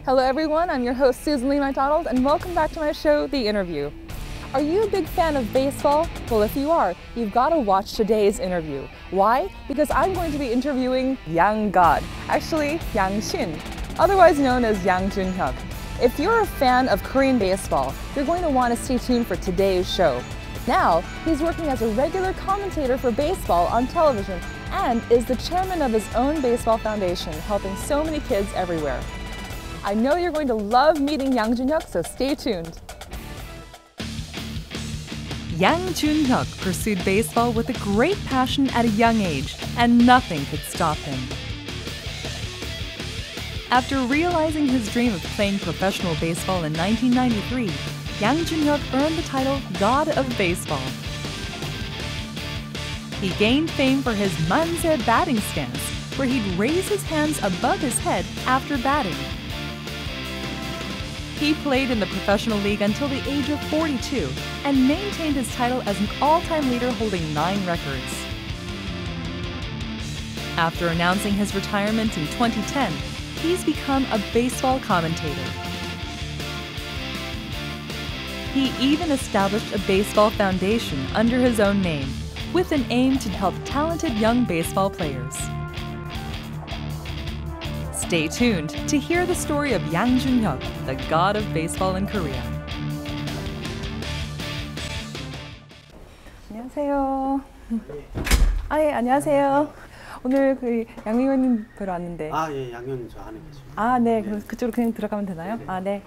Hello everyone, I'm your host Susan Lee MacDonald and welcome back to my show, The Interview. Are you a big fan of baseball? Well, if you are, you've got to watch today's interview. Why? Because I'm going to be interviewing Yang God, actually Yang Shin, otherwise known as Yang Junhyuk. If you're a fan of Korean baseball, you're going to want to stay tuned for today's show. Now, he's working as a regular commentator for baseball on television and is the chairman of his own baseball foundation, helping so many kids everywhere. I know you're going to love meeting Yang Junhyuk, so stay tuned. Yang Junhyuk pursued baseball with a great passion at a young age, and nothing could stop him. After realizing his dream of playing professional baseball in 1993, Yang Junhyuk earned the title God of Baseball. He gained fame for his manse batting stance, where he'd raise his hands above his head after batting. He played in the professional league until the age of 42 and maintained his title as an all-time leader holding 9 records. After announcing his retirement in 2010, he's become a baseball commentator. He even established a baseball foundation under his own name, with an aim to help talented young baseball players. Stay tuned to hear the story of Yang Junhyuk, the god of baseball in Korea. 안녕하세요. 예, 안녕하세요. 오늘 그 양 의원님 뵈러 왔는데. 예, 양 의원님 저 안에 계십니다. 네, 그럼 그쪽으로 그냥 들어가면 되나요? 네.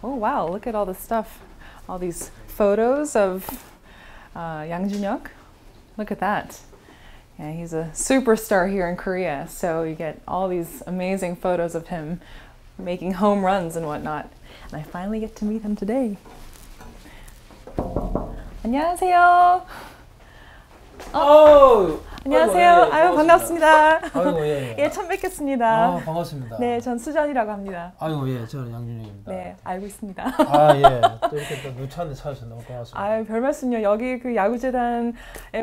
Oh wow, look at all the stuff. All these photos of Yang Junhyuk. Look at that. Yeah, he's a superstar here in Korea, so you get all these amazing photos of him making home runs and whatnot. And I finally get to meet him today. 안녕하세요. 안녕하세요. 아이고, 반갑습니다. 아이고, 예, 처음 뵙겠습니다. 반갑습니다. 네, 전 수전이라고 합니다. 아이고, 예, 저는 양준혁입니다. 네, 알고 있습니다. 예, 또 이렇게 또 누추한데 찾아주셔서 너무 고맙습니다. 별 말씀요. 여기 그 야구재단에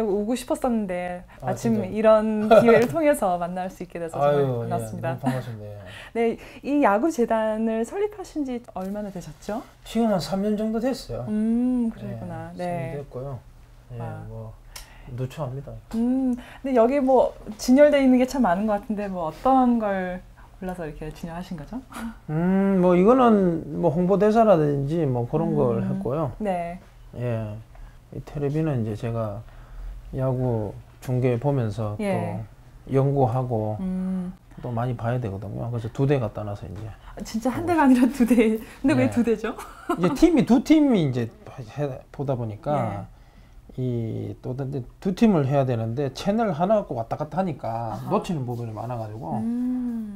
오고 싶었었는데 마침 진짜요? 이런 기회를 통해서 만날 수 있게 돼서 정말 반갑습니다. 예, 너무 반갑습니다. 네, 이 야구재단을 설립하신 지 얼마나 되셨죠? 지금 한 3년 정도 됐어요. 그러구나. 네. 3년 됐고요. 예, 뭐 누추합니다. 근데 여기 뭐 진열되어 있는 게 참 많은 것 같은데 뭐 어떤 걸 골라서 이렇게 진열하신 거죠? 뭐 이거는 뭐 홍보대사라든지 뭐 그런 걸 했고요. 네. 예, 이 텔레비는 이제 제가 야구 중계 보면서 또 연구하고 또 많이 봐야 되거든요. 그래서 2대 갖다 놔서 이제. 진짜 한 대가 아니라 2대. 근데 왜 2대죠? 이제 두 팀이 이제 보다 보니까 이 또 두 팀을 해야 되는데 채널 하나 갖고 왔다 갔다 하니까 놓치는 부분이 많아가지고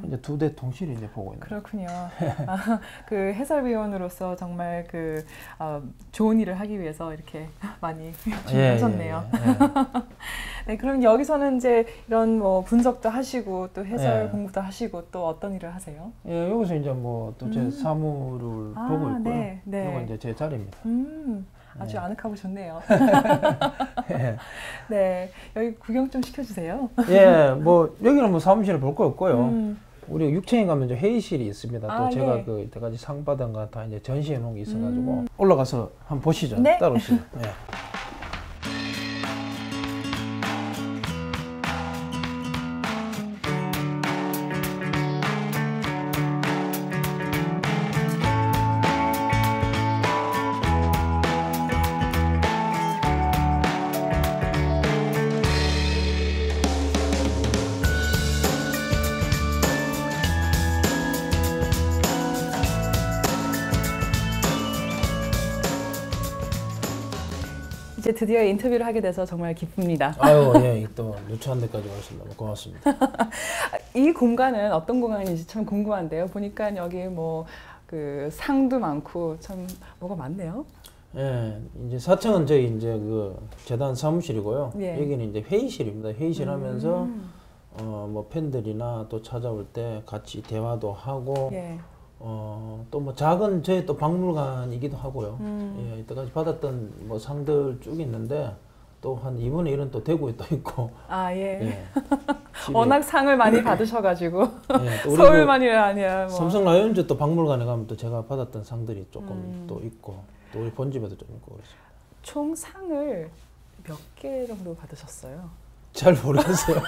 이제 2대 동시에 이제 보고 있는. 그렇군요. 그 해설위원으로서 정말 그 좋은 일을 하기 위해서 이렇게 많이 준비하셨네요. 네, 그럼 여기서는 이제 이런 뭐 분석도 하시고 또 해설 공부도 하시고 또 어떤 일을 하세요? 예, 여기서 이제 뭐 또 제 사무를 보고 있고요. 네. 이건 이제 제 자리입니다. 아주 아늑하고 좋네요. 네, 여기 구경 좀 시켜주세요. 예, 뭐 여기는 뭐 사무실을 볼 거 없고요. 우리 6층에 가면 이제 회의실이 있습니다. 또 제가 그 이때까지 상 받은 거 다 이제 전시해 놓은 게 있어가지고 올라가서 한번 보시죠. 네. 따라오시죠. 예. 이제 드디어 인터뷰를 하게 돼서 정말 기쁩니다. 예, 또 누추한 데까지 와주셔서 너무 고맙습니다. 이 공간은 어떤 공간인지 참 궁금한데요. 보니까 여기 뭐 그 상도 많고 참 뭐가 많네요. 예, 이제 4층은 저희 이제 그 재단 사무실이고요. 예. 여기는 이제 회의실입니다. 회의실 하면서 뭐 팬들이나 또 찾아올 때 같이 대화도 하고 또 뭐 작은 저희 또 박물관이기도 하고요. 예, 이때까지 받았던 뭐 상들 쭉 있는데 또 한 이번에 일은 또 대구에 또 있고. 아 예. 예. 워낙 상을 많이 받으셔가지고 예, 또 우리 서울만이 아니야. 뭐. 삼성 라이온즈 또 박물관에 가면 또 제가 받았던 상들이 조금 또 있고 또 우리 본집에도 좀 있고 그렇습니다. 총 상을 몇 개 정도 받으셨어요? 잘 모르겠어요.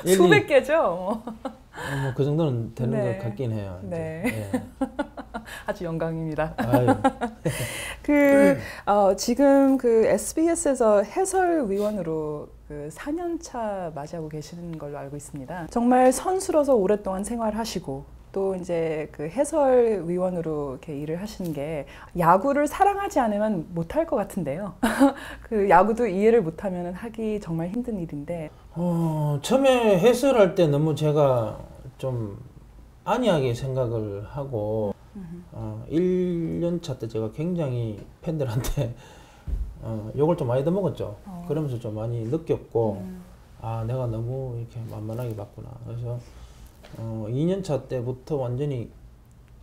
수백 개죠. 뭐 그 정도는 되는 네. 것 같긴 해요. 네. 예. 아주 영광입니다. 아유. 지금 그 SBS에서 해설위원으로 그 4년 차 맞이하고 계시는 걸로 알고 있습니다. 정말 선수로서 오랫동안 생활하시고 또 이제 그 해설위원으로 이렇게 일을 하시는 게 야구를 사랑하지 않으면 못할 것 같은데요. 그 야구도 이해를 못하면 하기 정말 힘든 일인데. 처음에 해설할 때 너무 제가 좀 안이하게 생각을 하고 1년 차 때 제가 굉장히 팬들한테 욕을 좀 많이 얻어먹었죠. 그러면서 좀 많이 느꼈고 아 내가 너무 이렇게 만만하게 봤구나. 그래서 2년 차 때부터 완전히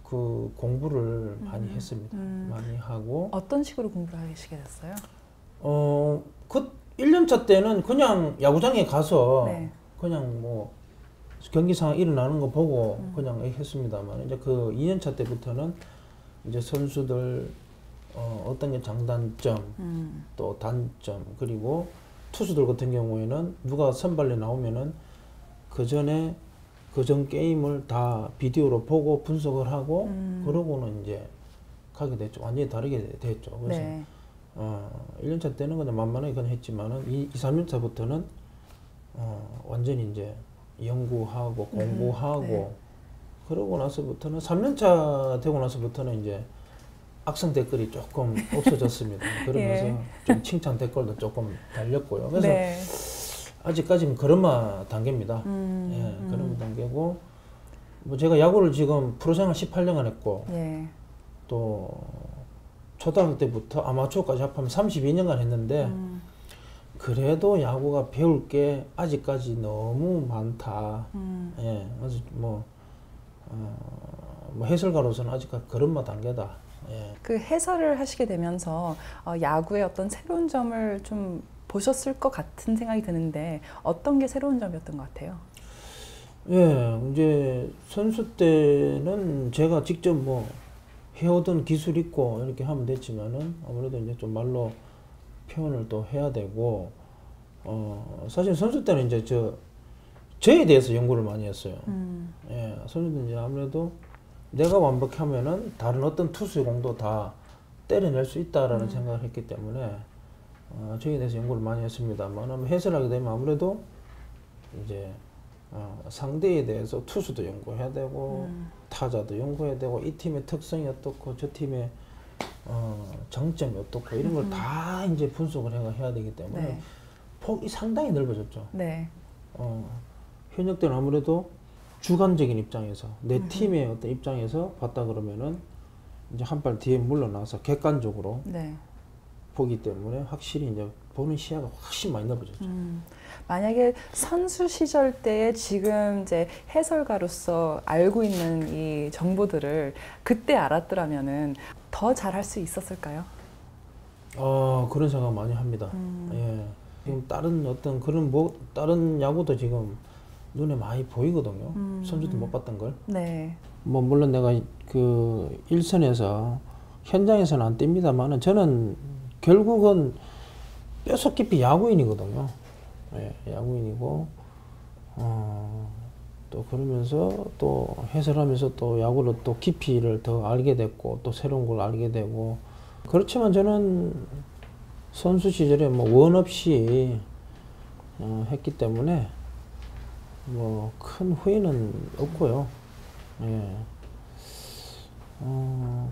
그 공부를 많이 했습니다. 많이 하고. 어떤 식으로 공부를 하시게 됐어요? 그 1년 차 때는 그냥 야구장에 가서 네. 그냥 뭐 경기 상황 일어나는 거 보고 그냥 했습니다만 이제 그 2년 차 때부터는 이제 선수들 어떤 게 장단점 또 단점 그리고 투수들 같은 경우에는 누가 선발에 나오면은 그 전에 그 전 게임을 다 비디오로 보고 분석을 하고 그러고는 이제 가게 됐죠. 완전히 다르게 됐죠. 그래서 네. 1년차 때는 그냥 만만하게 그냥 했지만은 2, 3년차부터는 완전히 이제 연구하고 공부하고 네. 그러고 나서부터는 3년차 되고 나서부터는 이제 악성 댓글이 조금 없어졌습니다. 그러면서 예. 좀 칭찬 댓글도 조금 달렸고요. 그래서 네. 아직까지는 그런마 단계입니다. 예, 그런마 단계고 뭐 제가 야구를 지금 프로생활 18년간 했고 예. 또 초등학교 때부터 아마추어까지 합하면 32년간 했는데 그래도 야구가 배울 게 아직까지 너무 많다. 예, 그래서 뭐 해설가로서는 아직까지 그런마 단계다. 예. 그 해설을 하시게 되면서 야구의 어떤 새로운 점을 좀 보셨을 것 같은 생각이 드는데 어떤 게 새로운 점이었던 것 같아요? 예, 이제 선수 때는 제가 직접 뭐 해오던 기술 있고 이렇게 하면 됐지만은 아무래도 이제 좀 말로 표현을 또 해야 되고 사실 선수 때는 이제 저에 대해서 연구를 많이 했어요. 예, 선수는 이제 아무래도 내가 완벽하면은 다른 어떤 투수의 공도 다 때려낼 수 있다라는 생각을 했기 때문에 저에 대해서 연구를 많이 했습니다만 해설하게 되면 아무래도 이제 상대에 대해서 투수도 연구해야 되고 타자도 연구해야 되고 이 팀의 특성이 어떻고 저 팀의 장점이 어떻고 이런 걸 다 이제 분석을 해야 되기 때문에 네. 폭이 상당히 넓어졌죠. 네. 현역 때는 아무래도 주관적인 입장에서 내 팀의 어떤 입장에서 봤다 그러면은 이제 한 발 뒤에 물러나서 객관적으로 네. 보기 때문에 확실히 이제 보는 시야가 훨씬 많이 넓어졌죠. 만약에 선수 시절 때에 지금 이제 해설가로서 알고 있는 이 정보들을 그때 알았더라면은 더 잘할 수 있었을까요? 그런 생각 많이 합니다. 예. 지금 다른 어떤 그런 다른 야구도 지금 눈에 많이 보이거든요. 선수도 못 봤던 걸. 네. 뭐 물론 내가 그 일선에서 현장에서는 안 띱니다만은 저는 결국은 뼛속 깊이 야구인이거든요. 예, 야구인이고 또 그러면서 또 해설하면서 또 야구를 또 깊이를 더 알게 됐고 또 새로운 걸 알게 되고 그렇지만 저는 선수 시절에 뭐 원 없이 했기 때문에 뭐 큰 후회는 없고요. 예.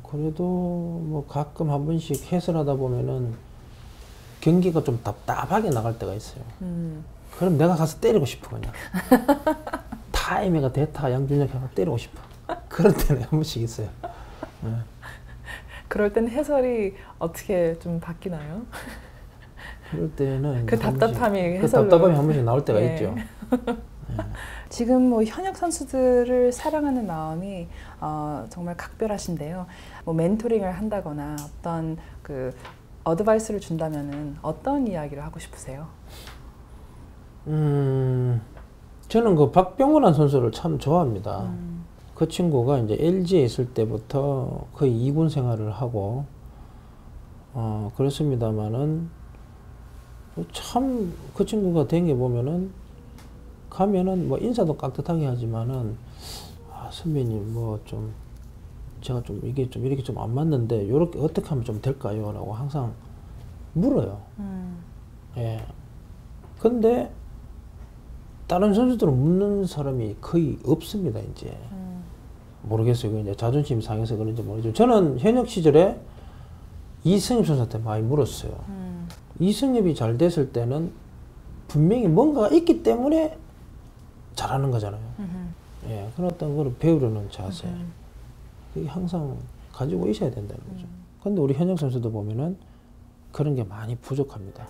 그래도 뭐 가끔 한 번씩 해설하다 보면은 경기가 좀 답답하게 나갈 때가 있어요. 그럼 내가 가서 때리고 싶어 그냥. 타이밍가 대타 양준혁 해서 때리고 싶어. 그런 때는 한 번씩 있어요. 예. 그럴 땐 해설이 어떻게 좀 바뀌나요? 그럴 때는 그 답답함이 그 해설로. 답답함이 한 번씩 나올 때가 네. 있죠. 지금 뭐 현역 선수들을 사랑하는 마음이 정말 각별하신데요. 뭐 멘토링을 한다거나 어떤 그 어드바이스를 준다면은 어떤 이야기를 하고 싶으세요? 저는 그 박병호라는 선수를 참 좋아합니다. 그 친구가 이제 LG에 있을 때부터 거의 2군 생활을 하고, 그렇습니다만은, 참 그 친구가 된 게 보면은, 가면은 뭐 인사도 깍듯하게 하지만은, 선배님 뭐 좀, 제가 좀 이게 좀 이렇게 좀 안 맞는데, 요렇게 어떻게 하면 좀 될까요? 라고 항상 물어요. 예. 근데, 다른 선수들은 묻는 사람이 거의 없습니다, 이제. 모르겠어요. 이제 자존심 상해서 그런지 모르겠지만. 저는 현역 시절에 이승엽 선수한테 많이 물었어요. 이승엽이 잘 됐을 때는 분명히 뭔가가 있기 때문에 잘하는 거잖아요. 예, 그런 어떤 걸 배우려는 자세. 그게 항상 가지고 있어야 된다는 거죠. 근데 우리 현역 선수도 보면은 그런 게 많이 부족합니다.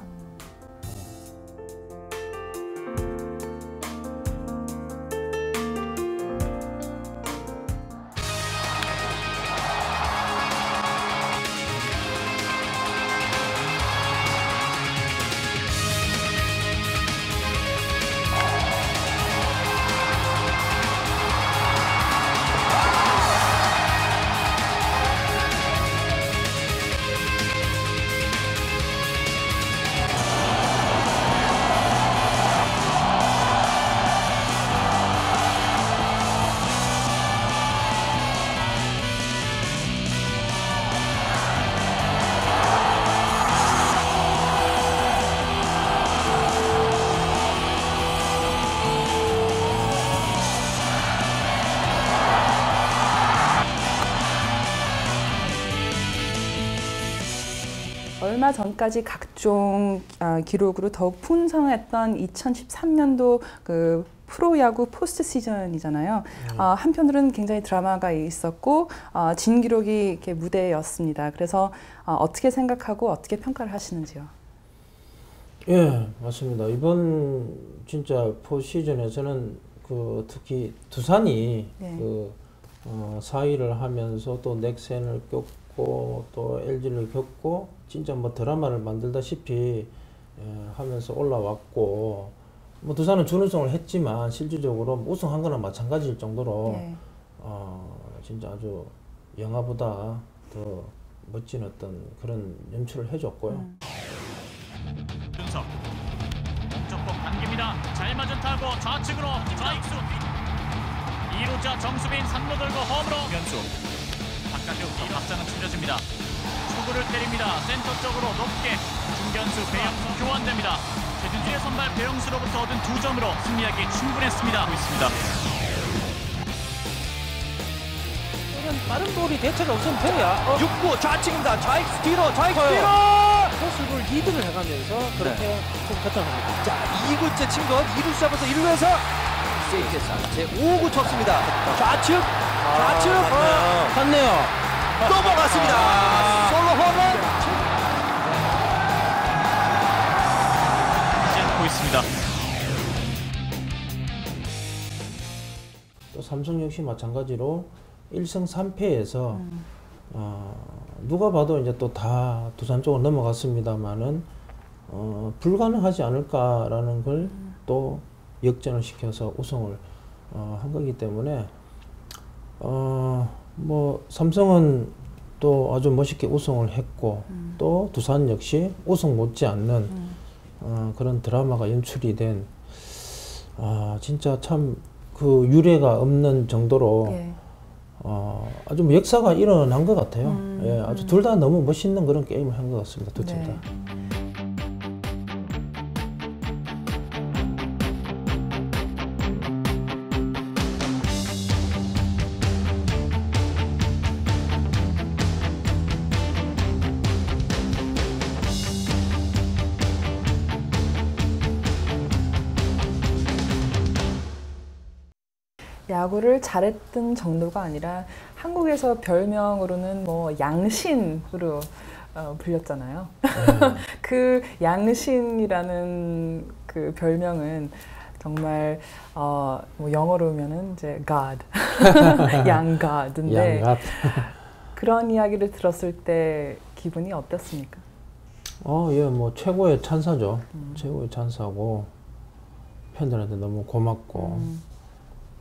얼마 전까지 각종 기록으로 더욱 풍성했던 2013년도 그 프로야구 포스트 시즌이잖아요. 한편으로는 굉장히 드라마가 있었고 진기록이 이렇게 무대였습니다. 그래서 어떻게 생각하고 어떻게 평가를 하시는지요? 예, 맞습니다. 이번 진짜 포시즌에서는 그 특히 두산이 네. 그 4위를 하면서 또 넥센을 겪고 또 LG를 겪고 진짜 뭐 드라마를 만들다시피 하면서 올라왔고 뭐 두산은 준우승을 했지만 실질적으로 우승한 거나 마찬가지일 정도로 네. 진짜 아주 영화보다 더 멋진 어떤 그런 연출을 해줬고요. 윤석 목적법 반깁니다. 잘 맞은 타고 좌측으로 좌익수 2루자 정수빈 3루 돌고 홈으로 변수 바깥쪽 확장은 줄여집니다. 초구를 때립니다. 센터 쪽으로 높게 중견수 배영수 교환됩니다. 최준수의 선발 배영수로부터 얻은 2점으로 승리하기 충분했습니다. 있습니다. 빠른 볼이 대체가 우선돼야 6구 좌측입니다. 좌익수 뒤로 좌익수 뒤로 포수를 리드를 해가면서 그렇게 좀 결정합니다. 자 2구째 친 것 2루 잡아서 1루에서 세이브했습니다. 제 5구 쳤습니다. 좌측 갔네요. 넘어갔습니다. 솔로 홈런. 하지 않고 있습니다. 또 삼성 역시 마찬가지로 1승 3패에서 누가 봐도 이제 또 다 두산 쪽으로 넘어갔습니다만은 불가능하지 않을까라는 걸 또 역전을 시켜서 우승을 한 거기 때문에 뭐 삼성은 또 아주 멋있게 우승을 했고 또 두산 역시 우승 못지않는 그런 드라마가 연출이 된 진짜 참 그 유례가 없는 정도로 예. 아주 뭐 역사가 일어난 것 같아요. 예, 아주 둘 다 너무 멋있는 그런 게임을 한 것 같습니다. 두 팀 다. 네. 야구를 잘했던 정도가 아니라 한국에서 별명으로는 뭐 양신으로 불렸잖아요. 그 양신이라는 그 별명은 정말 뭐 영어로면은 이제 God, 양god인데 양갓. 그런 이야기를 들었을 때 기분이 어땠습니까? 예, 뭐 최고의 찬사죠. 최고의 찬사고 팬들한테 너무 고맙고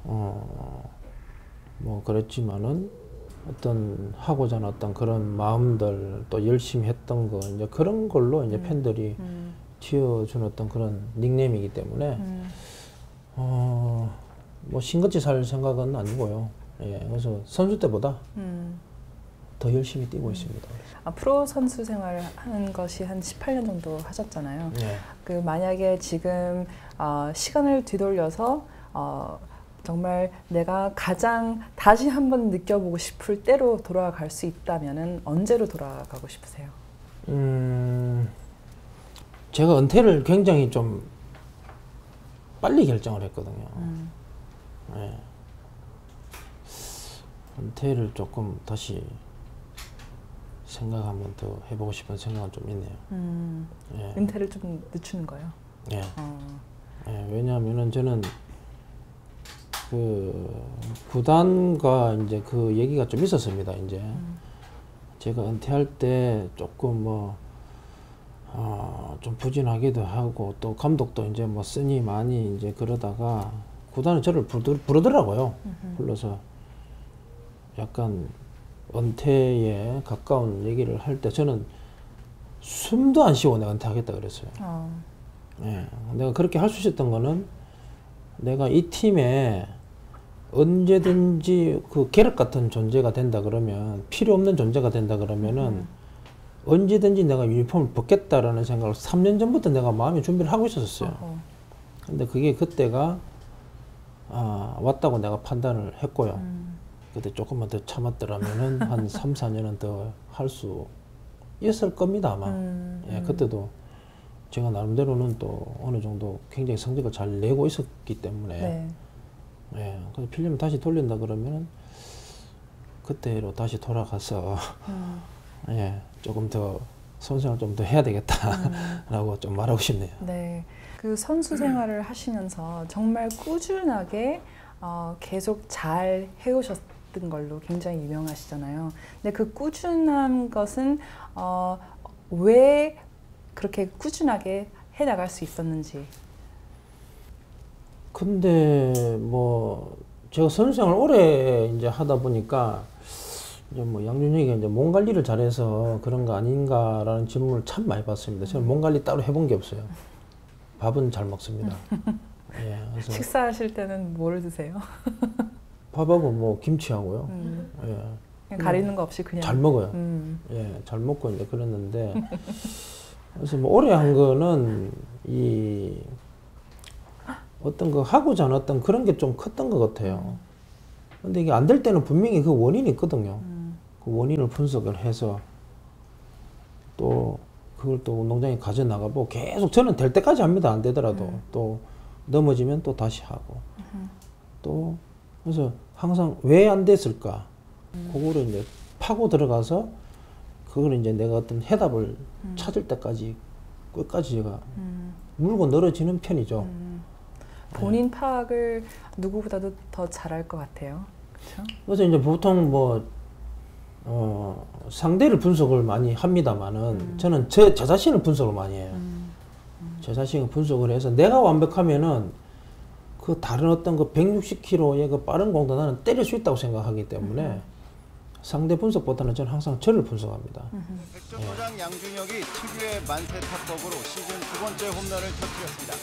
뭐 그랬지만은 어떤 하고자 하는 어떤 그런 마음들 또 열심히 했던 거 이제 그런 걸로 이제 팬들이 지어준 어떤 그런 닉네임이기 때문에 뭐 신같이 살 생각은 아니고요. 예, 그래서 선수 때보다 더 열심히 뛰고 있습니다. 프로 선수 생활을 하는 것이 한 18년 정도 하셨잖아요. 예. 그 만약에 지금 시간을 뒤돌려서 정말 내가 가장 다시 한번 느껴보고 싶을 때로 돌아갈 수 있다면은 언제로 돌아가고 싶으세요? 제가 은퇴를 굉장히 좀 빨리 결정을 했거든요. 예. 은퇴를 조금 다시 생각 한번 더 해보고 싶은 생각은 좀 있네요. 예. 은퇴를 좀 늦추는 거예요? 예. 예, 왜냐하면은 저는 그 구단과 이제 그 얘기가 좀 있었습니다. 이제 제가 은퇴할 때 조금 뭐 좀 부진하기도 하고 또 감독도 이제 뭐 쓰니 많이 이제 그러다가 구단은 저를 부르더라고요. 불러서 약간 은퇴에 가까운 얘기를 할 때 저는 숨도 안 쉬고 내가 은퇴하겠다 그랬어요. 예, 내가 그렇게 할 수 있었던 거는 내가 이 팀에 언제든지 그 계륵 같은 존재가 된다 그러면 필요 없는 존재가 된다 그러면은 언제든지 내가 유니폼을 벗겠다라는 생각을 3년 전부터 내가 마음의 준비를 하고 있었어요. 근데 그게 그때가 왔다고 내가 판단을 했고요. 그때 조금만 더 참았더라면은 한 3, 4년은 더 할 수 있을 겁니다 아마. 예, 그때도 제가 나름대로는 또 어느 정도 굉장히 성적을 잘 내고 있었기 때문에 네. 예, 그래서 필름을 다시 돌린다 그러면은 그때로 다시 돌아가서 예, 조금 더 선생을 좀 더 해야 되겠다라고 좀 말하고 싶네요. 네, 그 선수 생활을 하시면서 정말 꾸준하게 계속 잘 해오셨던 걸로 굉장히 유명하시잖아요. 근데 그 꾸준한 것은 왜 그렇게 꾸준하게 해 나갈 수 있었는지. 근데 뭐 제가 선수생활 오래 이제 하다 보니까 이제 뭐 양준혁이가 이제 몸 관리를 잘해서 그런 거 아닌가라는 질문을 참 많이 받습니다. 저는 몸 관리 따로 해본 게 없어요. 밥은 잘 먹습니다. 예, 그래서 식사하실 때는 뭘 드세요? 밥하고 뭐 김치하고요. 예, 그냥 가리는 거 없이 그냥 잘 먹어요. 예, 잘 먹고 이제 그랬는데 그래서 뭐 오래 한 거는 이 어떤 거 하고자 하는 어떤 그런 게 좀 컸던 것 같아요. 근데 이게 안 될 때는 분명히 그 원인이 있거든요. 그 원인을 분석을 해서 또 그걸 또 운동장에 가져 나가고 계속 저는 될 때까지 합니다. 안 되더라도 또 넘어지면 또 다시 하고 또 그래서 항상 왜 안 됐을까 그거를 이제 파고 들어가서 그걸 이제 내가 어떤 해답을 찾을 때까지 끝까지 제가 물고 늘어지는 편이죠. 본인 파악을 누구보다도 더 잘할 것 같아요. 그렇죠? 그래서 이제 보통 뭐 상대를 분석을 많이 합니다만은 저는 제 자신을 분석을 많이 해요. 제 자신을 분석을 해서 내가 완벽하면은 그 다른 어떤 그 160km의 그 빠른 공도 나는 때릴 수 있다고 생각하기 때문에 상대 분석보다는 저는 항상 저를 분석합니다. 백전도장 양준혁이 특유의 만세 타법으로 시즌 2번째 홈런을 터뜨렸습니다.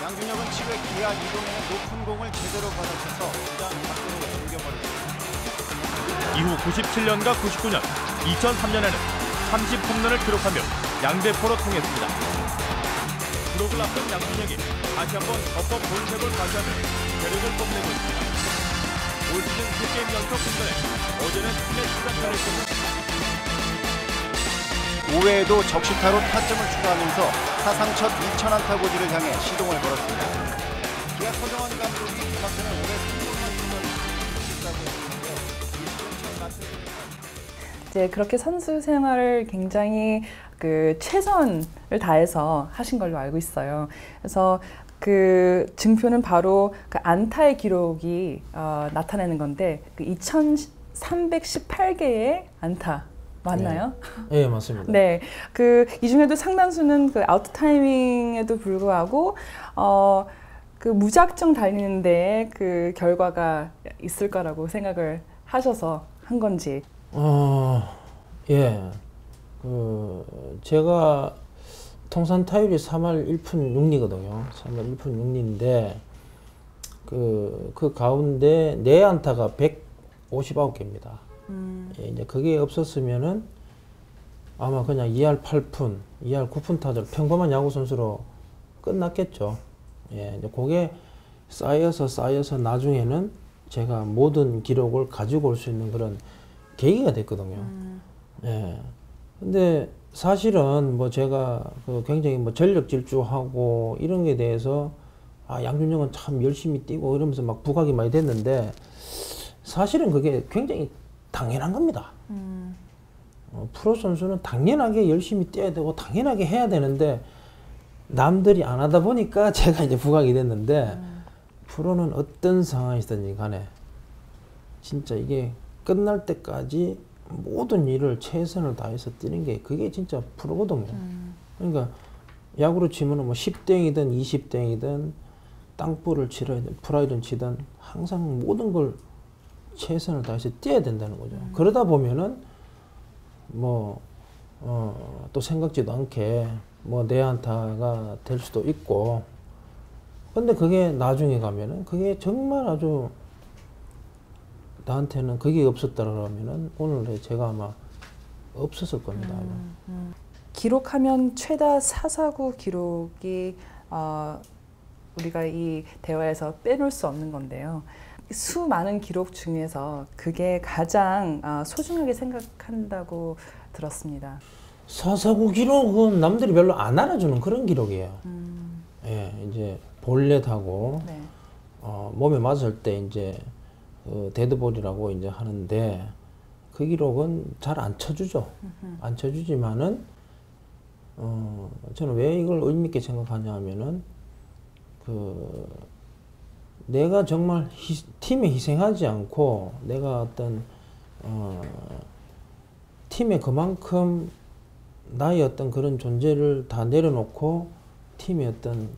양준혁은 7회 기아 이동에는 높은 공을 제대로 받아쳐서 주장 밖으로 옮겨버렸습니다. 이후 97년과 99년, 2003년에는 30홈런을 기록하며 양대포로 통했습니다. 기록을 앞둔 양준혁이 다시 한번 헌법 본색을 과시하며 괴력을 뽐내고 있습니다. 올 시즌 2게임 연속 홈런에 어제는 팀의 추가타를 했습니다. 5회에도 적시타로 타점을 추가하면서 사상 첫 2000안타 고지를 향해 시동을 걸었습니다. 기아 서정원 감독이 개막전에 올해 성공한 홈런을 기록했다고 했는데 이제 그렇게 선수 생활을 굉장히 그 최선을 다해서 하신 걸로 알고 있어요. 그래서 그 증표는 바로 그 안타의 기록이 나타내는 건데 그 2318개의 안타 맞나요? 예, 맞습니다. 네, 이 중에도 상당수는 그 아웃 타이밍에도 불구하고 그 무작정 달리는데 그 결과가 있을 거라고 생각을 하셔서 한 건지. 예, 제가 통산 타율이 3할 1푼 6리거든요. 3할 1푼 6리인데 그 가운데 내 안타가 159개입니다. 예, 이제 그게 없었으면은 아마 그냥 2할 8푼, 2할 9푼 타자로 평범한 야구 선수로 끝났겠죠. 예, 이제 그게 쌓여서 나중에는 제가 모든 기록을 가지고 올 수 있는 그런 계기가 됐거든요. 예. 근데 사실은 뭐 제가 굉장히 뭐 전력 질주하고 이런 게 대해서 양준혁은 참 열심히 뛰고 이러면서 막 부각이 많이 됐는데 사실은 그게 굉장히 당연한 겁니다. 프로 선수는 당연하게 열심히 뛰어야 되고 당연하게 해야 되는데 남들이 안 하다 보니까 제가 이제 부각이 됐는데 프로는 어떤 상황이든지 간에 진짜 이게 끝날 때까지 모든 일을 최선을 다해서 뛰는 게 그게 진짜 프로거든요. 그러니까 야구로 치면은 뭐 10대0이든 20대0이든 땅볼을 치러든 프라이든 치든 항상 모든 걸 최선을 다해서 뛰어야 된다는 거죠. 그러다 보면은 또 생각지도 않게 뭐 내 안타가 될 수도 있고 근데 그게 나중에 가면은 그게 정말 아주 나한테는 그게 없었다 그러면은 오늘 제가 아마 없었을 겁니다. 기록하면 최다 4사구 기록이 우리가 이 대화에서 빼놓을 수 없는 건데요. 수많은 기록 중에서 그게 가장 소중하게 생각한다고 들었습니다. 4사구 기록은 남들이 별로 안 알아주는 그런 기록이에요. 예, 이제 볼넷하고 네. 몸에 맞을 때 이제 데드볼이라고 이제 하는데 그 기록은 잘 안 쳐주죠. 안 쳐주지만은 저는 왜 이걸 의미 있게 생각하냐 하면은 내가 정말 팀에 희생하지 않고 내가 어떤 팀에 그만큼 나의 어떤 그런 존재를 다 내려놓고 팀의 어떤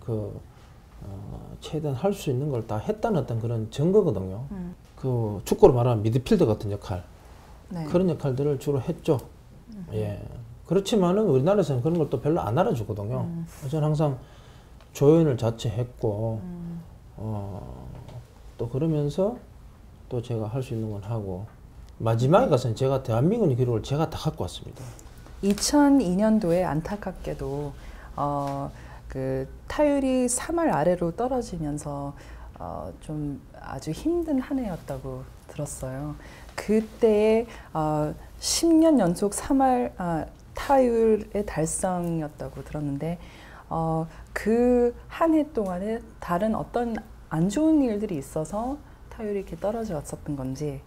최대한 할 수 있는 걸 다 했다는 어떤 그런 증거거든요. 그 축구로 말하면 미드필더 같은 역할, 네. 그런 역할들을 주로 했죠. 예. 그렇지만은 우리나라에서는 그런 걸 또 별로 안 알아주거든요. 저는 항상 조연을 자처했고, 또 그러면서 또 제가 할 수 있는 건 하고, 마지막에 가서는 제가 대한민국 기록을 제가 다 갖고 왔습니다. 2002년도에 안타깝게도 그 타율이 3할 아래로 떨어지면서 좀 아주 힘든 한 해였다고 들었어요. 그때의 10년 연속 3할 타율의 달성이었다고 들었는데 그 한 해 동안에 다른 어떤 안 좋은 일들이 있어서 타율이 이렇게 떨어져 왔었던 건지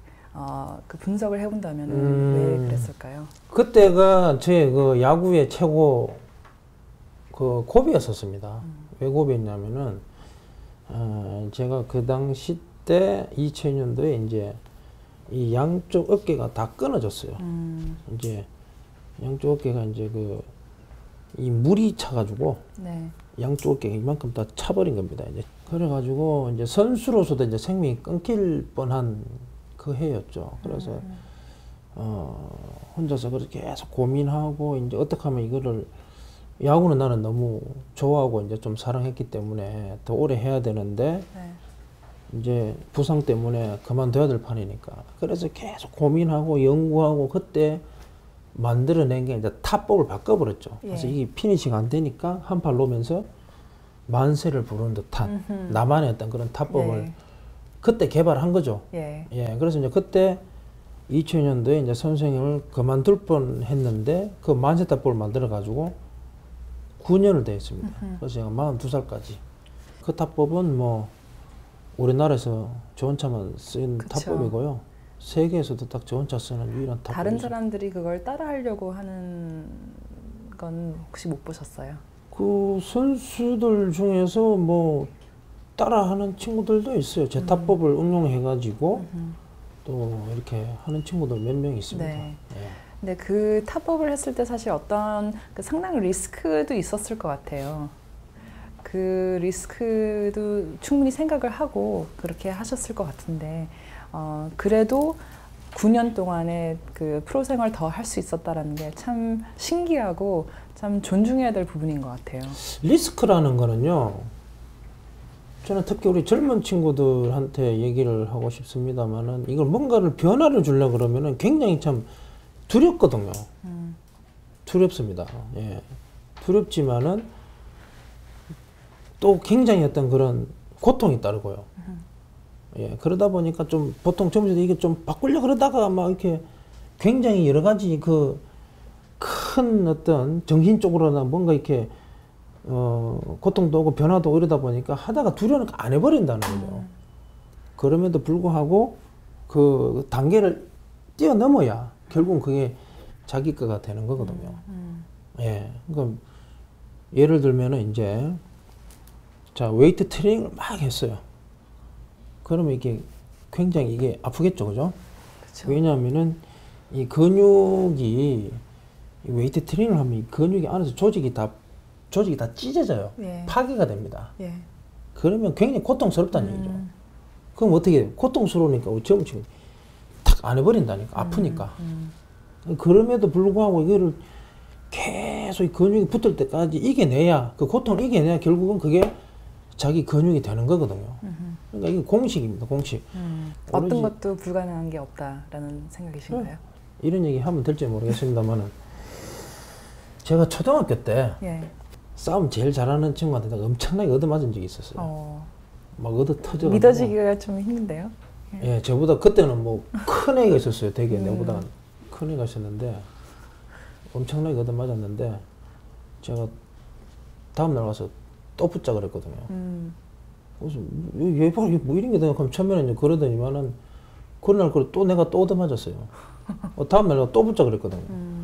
그 분석을 해본다면 왜 그랬을까요? 그때가 제 그 야구의 최고 그 고비였었습니다. 왜 고비였냐면은 제가 그 당시 때 2000년도에 이제 이 양쪽 어깨가 다 끊어졌어요. 이제 양쪽 어깨가 이제 이 물이 차가지고 네. 양쪽 어깨가 이만큼 다 차버린 겁니다. 이제 그래가지고 이제 선수로서도 이제 생명이 끊길 뻔한 그 해였죠. 그래서 혼자서 그렇게 계속 고민하고 이제 어떻게 하면 이거를 야구는 나는 너무 좋아하고 이제 좀 사랑했기 때문에 더 오래 해야 되는데 네. 이제 부상 때문에 그만둬야 될 판이니까 그래서 계속 고민하고 연구하고 그때 만들어낸 게 이제 탑법을 바꿔버렸죠. 예. 그래서 이게 피니시가 안 되니까 한 팔 놓으면서 만세를 부르는 듯한 나만의 어떤 그런 탑법을 예. 그때 개발한 거죠. 예. 예, 그래서 이제 그때 2000년도에 이제 선생님을 그만둘 뻔 했는데 그 만세탑법을 만들어 가지고 9년을 돼 있습니다. 그래서 제가 42살까지. 그 탑법은 뭐 우리나라에서 저 혼자만 쓴 그쵸. 탑법이고요. 세계에서도 딱 저 혼자 쓰는 유일한 탑법이죠. 다른 사람들이 그걸 따라하려고 하는 건 혹시 못 보셨어요? 그 선수들 중에서 뭐 따라하는 친구들도 있어요. 제 탑법을 응용해 가지고 또 이렇게 하는 친구들 몇 명 있습니다. 네. 예. 근데 그 탑업을 했을 때 사실 어떤 그 상당한 리스크도 있었을 것 같아요. 그 리스크도 충분히 생각을 하고 그렇게 하셨을 것 같은데 그래도 9년 동안의 그 프로 생활 더 할 수 있었다라는 게 참 신기하고 참 존중해야 될 부분인 것 같아요. 리스크라는 거는요. 저는 특히 우리 젊은 친구들한테 얘기를 하고 싶습니다만은 이걸 뭔가를 변화를 주려고 그러면은 굉장히 참 두렵거든요. 두렵습니다. 예. 두렵지만은 또 굉장히 어떤 그런 고통이 따르고요. 예. 그러다 보니까 좀 보통 젊은이들 이게 좀 바꾸려 그러다가 막 이렇게 굉장히 여러 가지 그 큰 어떤 정신적으로나 뭔가 이렇게 고통도 오고 변화도 오고 이러다 보니까 하다가 두려우니까 안 해버린다는 거죠. 그럼에도 불구하고 그 단계를 뛰어넘어야 결국은 그게 자기 거가 되는 거거든요. 예. 그러니까 예를 들면은 이제 자, 웨이트 트레이닝을 막 했어요. 그러면 이게 굉장히 이게 아프겠죠, 그죠? 그쵸. 왜냐하면은 이 근육이 이 웨이트 트레이닝을 하면 이 근육이 안에서 조직이 다 찢어져요. 예. 파괴가 됩니다. 예. 그러면 굉장히 고통스럽다는 얘기죠. 그럼 어떻게 해요? 고통스러우니까 우리 젊은 친구 탁 안 해버린다니까. 아프니까. 그럼에도 불구하고 이거를 계속 이 근육이 붙을 때까지 이겨내야, 그 고통을 이겨내야 결국은 그게 자기 근육이 되는 거거든요. 그러니까 이게 공식입니다. 공식. 어떤 것도 불가능한 게 없다라는 생각이신가요? 이런 얘기 하면 될지 모르겠습니다만은 제가 초등학교 때 예. 싸움 제일 잘하는 친구한테 내가 엄청나게 얻어맞은 적이 있었어요. 막 얻어 터져. 믿어지기가 좀 힘든데요. 예, 저보다 그때는 뭐 큰 애가 있었어요. 되게 내보다 큰 애가 있었는데 엄청나게 얻어맞았는데 제가 다음날 가서 또 붙자 그랬거든요. 그래서 얘 봐, 뭐 이런 게 내가 그럼 처음에는 이제 그러더니만은 그날 또 내가 또 얻어맞았어요. 다음날 내가 또 붙자 그랬거든요.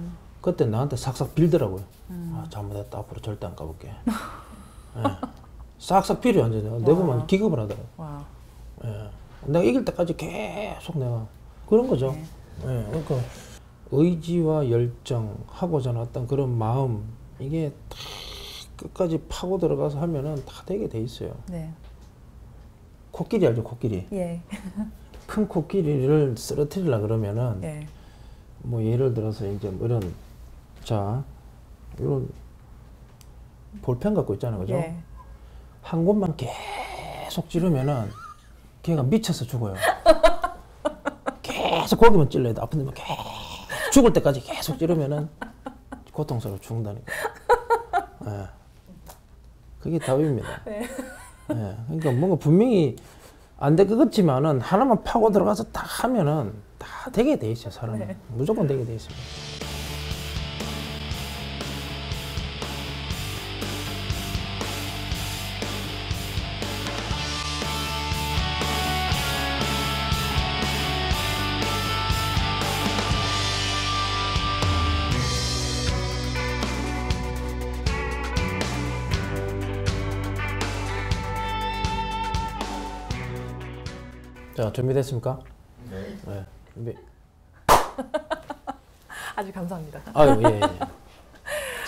그때 나한테 싹싹 빌더라고요. 아, 잘못했다. 앞으로 절대 안 가볼게. 예. 싹싹 빌어요, 완전히. 내 보면 기겁을 하더라고요. 와. 예. 내가 이길 때까지 계속 내가 그런 거죠. 예. 그러니까 의지와 열정, 하고자 어떤 그런 마음, 이게 다 끝까지 파고 들어가서 하면은 다 되게 돼 있어요. 네. 코끼리 알죠, 코끼리? 예. 큰 코끼리를 쓰러뜨리려 그러면은 예. 뭐 예를 들어서 이제 뭐 이런 자 이런 볼펜 갖고 있잖아요, 그죠? 예. 한 곳만 계속 찌르면은 걔가 미쳐서 죽어요. 계속 거기만 찔러야 돼. 아픈 데만 계속 죽을 때까지 계속 찌르면은 고통스러워 죽는다니까. 예. 그게 답입니다. 네. 예. 그러니까 뭔가 분명히 안 될 것 같지만은 하나만 파고 들어가서 다 하면은 다 되게 돼 있어요, 사람은. 네. 무조건 되게 돼 있습니다. 자, 준비됐습니까? 네. 준비. 아주 감사합니다. 아유, 예, 예.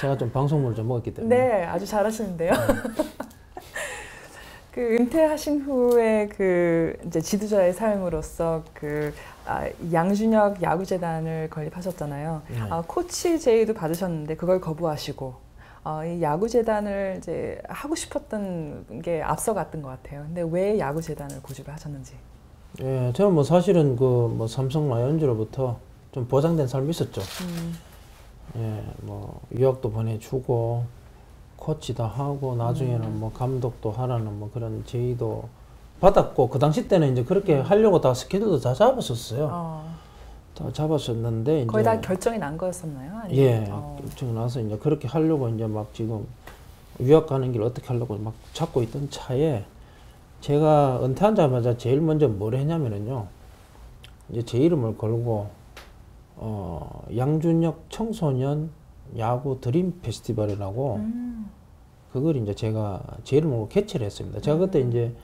제가 좀 방송물을 좀 먹었기 때문에. 네, 아주 잘하시는데요. 그 은퇴하신 후에 그 이제 지도자의 삶으로서 그 양준혁 야구재단을 건립하셨잖아요. 네. 코치 제의도 받으셨는데 그걸 거부하시고 이 야구재단을 이제 하고 싶었던 게 앞서갔던 것 같아요. 근데 왜 야구재단을 고집을 하셨는지? 예, 저는 뭐 사실은 그 뭐 삼성 라이온즈로부터 좀 보장된 삶이 있었죠. 예, 뭐 유학도 보내주고 코치도 하고 나중에는 뭐 감독도 하라는 뭐 그런 제의도 받았고 그 당시 때는 이제 그렇게 하려고 다 스케줄도 다 잡았었어요. 다 잡았었는데 거의 이제 다 결정이 난 거였었나요? 아니면? 예, 결정이 나서 이제 그렇게 하려고 이제 막 지금 유학 가는 길 어떻게 하려고 막 찾고 있던 차에 제가 은퇴하자마자 제일 먼저 뭘 했냐면은요. 이제 제 이름을 걸고 양준혁 청소년 야구 드림 페스티벌이라고 그걸 이제 제가 제 이름으로 개최를 했습니다. 제가 그때 이제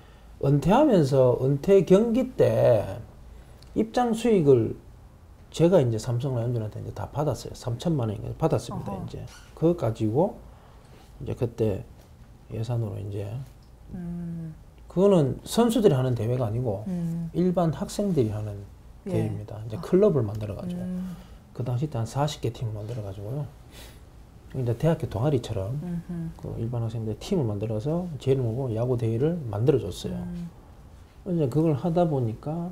은퇴하면서 은퇴 경기 때 입장 수익을 제가 이제 삼성 라이온즈한테 이제 다 받았어요. 3천만 원인가 받았습니다. 어허. 이제 그거 가지고 이제 그때 예산으로 이제 그거는 선수들이 하는 대회가 아니고 일반 학생들이 하는 예. 대회입니다. 이제 클럽을 만들어 가지고 그 당시 때 한 40개 팀을 만들어 가지고요. 이제 대학교 동아리처럼 그 일반 학생들 팀을 만들어서 제 이름으로 야구 대회를 만들어 줬어요. 이제 그걸 하다 보니까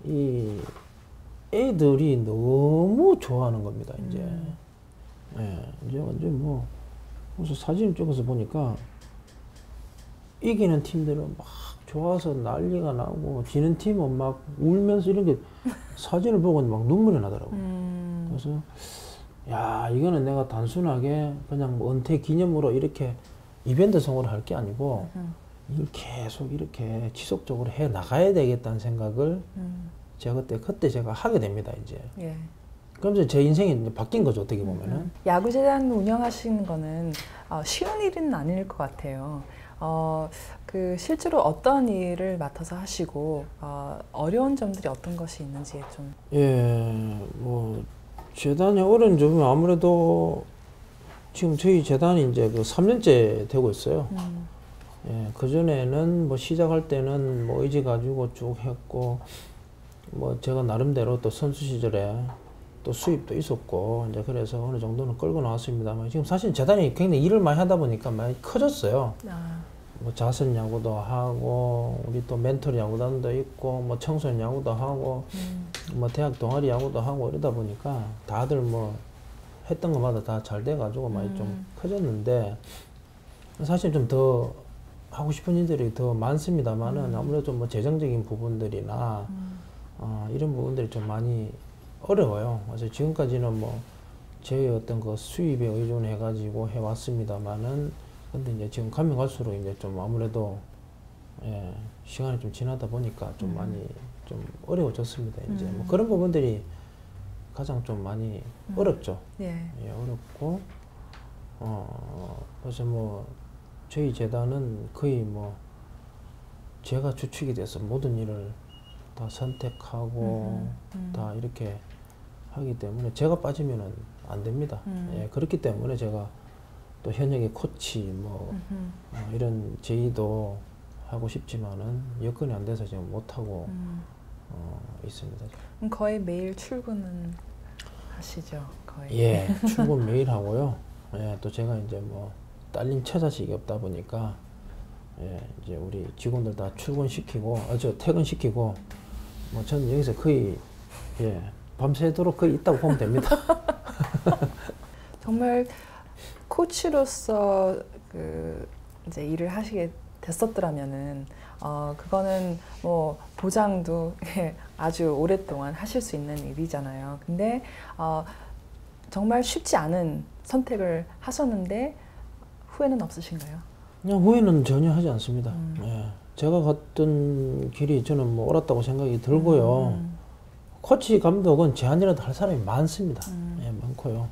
이 애들이 너무 좋아하는 겁니다. 이제 이제 완전 뭐 그래서 사진을 찍어서 보니까 이기는 팀들은 막 좋아서 난리가 나고 지는 팀은 막 울면서 이런 게 사진을 보고 막 눈물이 나더라고요. 그래서 야 이거는 내가 단순하게 그냥 뭐 은퇴 기념으로 이렇게 이벤트성으로 할 게 아니고 이걸 계속 이렇게 지속적으로 해 나가야 되겠다는 생각을 제가 그때 제가 하게 됩니다. 이제 예. 그러면서 제 인생이 이제 바뀐 거죠. 어떻게 보면은 야구재단 운영하시는 거는 쉬운 일은 아닐 것 같아요. 그 실제로 어떤 일을 맡아서 하시고 어려운 점들이 어떤 것이 있는지 좀. 예, 뭐 재단의 어려운 점은 아무래도 지금 저희 재단이 이제 그 3년째 되고 있어요. 예, 그 전에는 뭐 시작할 때는 뭐 의지 가지고 쭉 했고 뭐 제가 나름대로 또 선수 시절에 또 수입도 있었고 이제 그래서 어느 정도는 끌고 나왔습니다만 지금 사실 재단이 굉장히 일을 많이 하다 보니까 많이 커졌어요. 뭐 자선 야구도 하고 우리 또 멘토리 야구단도 있고 뭐 청소년 야구도 하고 뭐 대학 동아리 야구도 하고 이러다 보니까 다들 뭐 했던 것마다 다 잘 돼가지고 많이 좀 커졌는데 사실 좀 더 하고 싶은 일들이 더 많습니다만은 아무래도 뭐 재정적인 부분들이나 이런 부분들이 좀 많이 어려워요. 그래서 지금까지는 뭐 제 어떤 그 수입에 의존해 가지고 해왔습니다만은 근데 이제 지금 가면 갈수록 이제 좀 아무래도 예, 시간이 좀 지나다 보니까 좀 많이 좀 어려워졌습니다. 이제 뭐 그런 부분들이 가장 좀 많이 어렵죠. 예. 예, 어렵고 그래서 뭐 저희 재단은 거의 뭐 제가 주축이 돼서 모든 일을 다 선택하고 다 이렇게 하기 때문에 제가 빠지면은 안 됩니다. 예, 그렇기 때문에 제가 또 현역의 코치 뭐 이런 제의도 하고 싶지만은 여건이 안 돼서 지금 못 하고 있습니다. 그럼 거의 매일 출근은 하시죠, 거의. 예, 출근 매일 하고요. 예, 또 제가 이제 뭐 딸린 처자식이 없다 보니까 예, 이제 우리 직원들 다 출근시키고, 퇴근시키고, 뭐 저는 여기서 거의 예, 밤새도록 거의 있다고 보면 됩니다. 정말 코치로서 그 이제 일을 하시게 됐었더라면은 그거는 뭐 보장도 아주 오랫동안 하실 수 있는 일이잖아요. 근데 정말 쉽지 않은 선택을 하셨는데 후회는 없으신가요? 그냥 후회는 전혀 하지 않습니다. 예, 제가 갔던 길이 저는 뭐 옳았다고 생각이 들고요. 코치 감독은 제안이라도 할 사람이 많습니다. 예, 많고요.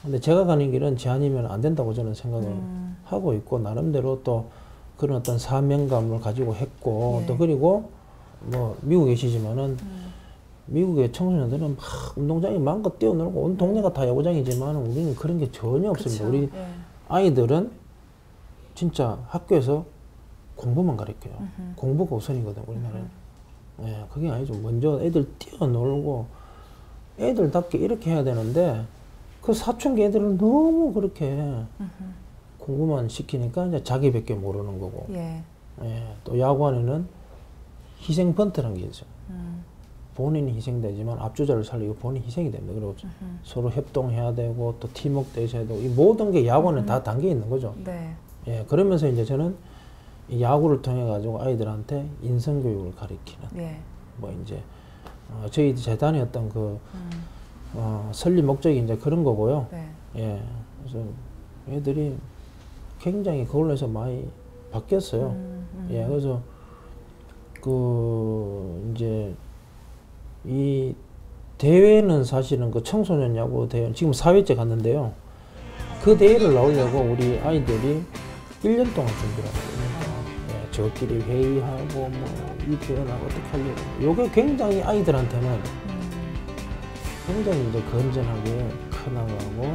근데 제가 가는 길은 제안이면 안 된다고 저는 생각을 하고 있고 나름대로 또 그런 어떤 사명감을 가지고 했고 또 그리고 뭐 미국에 계시지만은 미국의 청소년들은 막 운동장에 마음껏 뛰어놀고 온 동네가 다 야구장이지만 우리는 그런 게 전혀 없습니다. 그쵸. 우리 아이들은 진짜 학교에서 공부만 가르쳐요. 공부가 우선이거든 우리나라는. 예, 그게 아니죠. 먼저 애들 뛰어놀고 애들답게 이렇게 해야 되는데 그 사춘기 애들은 너무 그렇게 공부만 시키니까 이제 자기밖에 모르는 거고. 예. 예, 또 야구 안에는 희생 번트라는 게 있죠. 본인이 희생되지만 앞주자를 살리고 본인이 희생이 됩니다. 그리고 서로 협동해야 되고 또 팀워크도 있어야 되고 이 모든 게 야구 안에 다 담겨 있는 거죠. 네. 예, 그러면서 이제 저는 이 야구를 통해 가지고 아이들한테 인성 교육을 가르치는 예. 뭐 이제 저희 재단의 어떤 그 설립 목적이 이제 그런 거고요. 네. 예, 그래서 애들이 굉장히 그걸로 해서 많이 바뀌었어요. 예, 그래서 그 이제 이 대회는 사실은 그 청소년 야구 대회 지금 4회째 갔는데요. 그 대회를 나오려고 우리 아이들이 1년 동안 준비를 하거든요. 예, 저끼리 회의하고 뭐 이 대회나 어떻게 하려고. 요게 굉장히 아이들한테는 굉장히 이제 건전하게 커나가고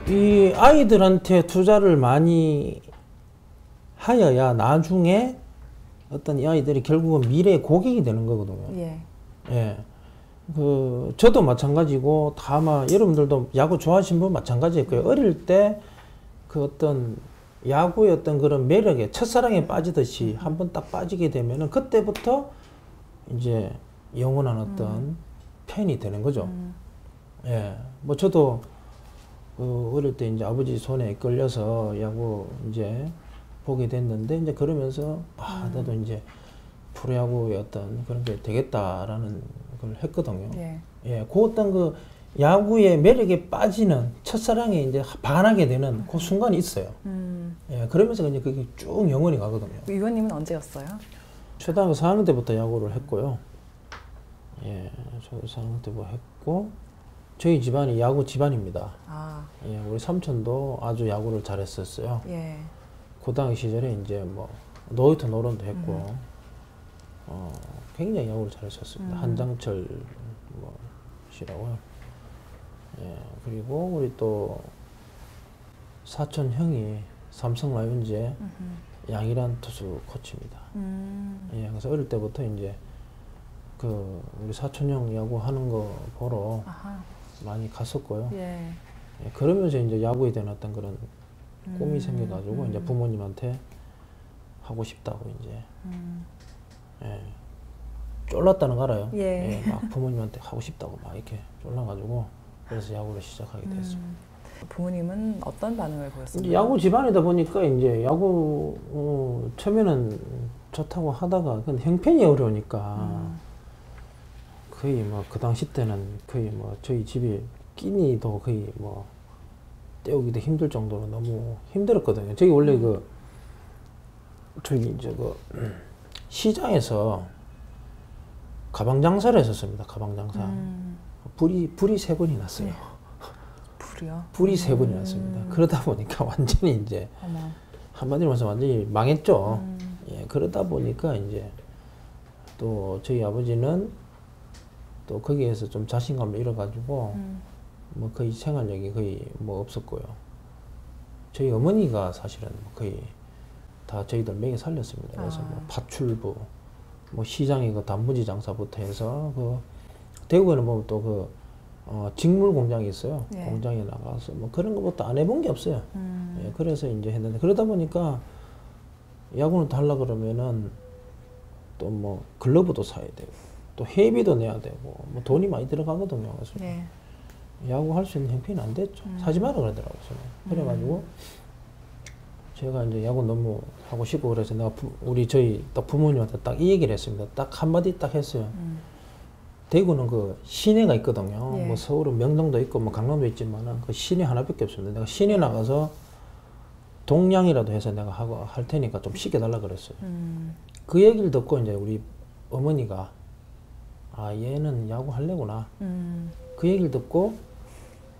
이 아이들한테 투자를 많이 하여야 나중에 어떤 이 아이들이 결국은 미래의 고객이 되는 거거든요. 예. 예. 저도 마찬가지고 다 아마 여러분들도 야구 좋아하시는 분 마찬가지일 거예요. 어릴 때 그 어떤 야구의 어떤 그런 매력에 첫사랑에 빠지듯이 한번 딱 빠지게 되면은 그때부터 이제 영원한 어떤 팬이 되는 거죠. 예. 뭐 저도 어릴 때 이제 아버지 손에 끌려서 야구 이제 보게 됐는데 이제 그러면서 나도 이제 프로야구의 어떤 그런 게 되겠다라는 걸 했거든요. 예. 예. 그 어떤 그 야구의 매력에 빠지는 첫사랑에 이제 반하게 되는 그 순간이 있어요. 예. 그러면서 이제 그게 쭉 영원히 가거든요. 위원님은 언제였어요? 초등학교 4학년 때부터 야구를 했고요. 예. 초등학교 4학년 때부터 했고 저희 집안이 야구 집안입니다. 아. 예. 우리 삼촌도 아주 야구를 잘했었어요. 예. 고등학교 시절에 이제 뭐 놀이터 노름도 했고 굉장히 야구를 잘했었습니다. 한장철 뭐 씨라고요. 예, 그리고 우리 또 사촌 형이 삼성 라이온즈의 양일환 투수 코치입니다. 예, 그래서 어릴 때부터 이제 그 우리 사촌 형 야구 하는 거 보러 아하. 많이 갔었고요. 예. 예, 그러면서 이제 야구에 대한 어떤 그런 꿈이 생겨가지고 이제 부모님한테 하고 싶다고 이제 예, 쫄랐다는 거 알아요? 예. 예, 막 부모님한테 하고 싶다고 막 이렇게 쫄라가지고 그래서 야구를 시작하게 됐어요. 부모님은 어떤 반응을 보였어요? 야구 집안이다 보니까 이제 야구 처음에는 좋다고 하다가 근데 형편이 어려우니까 거의 뭐 그 당시 때는 거의 뭐 저희 집이 끼니도 거의 뭐 때우기도 힘들 정도로 너무 힘들었거든요. 저기 원래 저기 그 시장에서 가방 장사를 했었습니다. 가방 장사. 불이 3번이 났어요. 예. 불이요? 불이 3번이 났습니다. 그러다 보니까 완전히 이제 어머. 한마디로 말해서 완전히 망했죠. 예, 그러다 보니까 이제 또 저희 아버지는 또 거기에서 좀 자신감을 잃어가지고 뭐 거의 생활력이 거의 뭐 없었고요. 저희 어머니가 사실은 거의 다 저희들 먹여 살렸습니다. 그래서 뭐 파출부, 뭐 시장의 그 단무지 장사부터 해서 그 대구에는 보면 또 그 직물 공장이 있어요. 예. 공장에 나가서 뭐 그런 것부터 안 해본 게 없어요. 예, 그래서 이제 했는데 그러다 보니까 야구는 또 하려 그러면은 또 뭐 글러브도 사야 되고 또 회비도 내야 되고 뭐 돈이 많이 들어가거든요. 그래서 예. 야구 할 수 있는 형편이 안 됐죠. 사지 마라 그러더라고요. 그래가지고 제가 이제 야구 너무 하고 싶고 그래서 내가 우리 저희 딱 부모님한테 딱 이 얘기를 했습니다. 딱 한마디 딱 했어요. 대구는 그 시내가 있거든요. 예. 뭐 서울은 명동도 있고 뭐 강남도 있지만은 그 시내 하나밖에 없습니다. 내가 시내 나가서 동양이라도 해서 내가 하고 할 테니까 좀 시켜달라 그랬어요. 그 얘기를 듣고 이제 우리 어머니가 아 얘는 야구 할래구나. 그 얘기를 듣고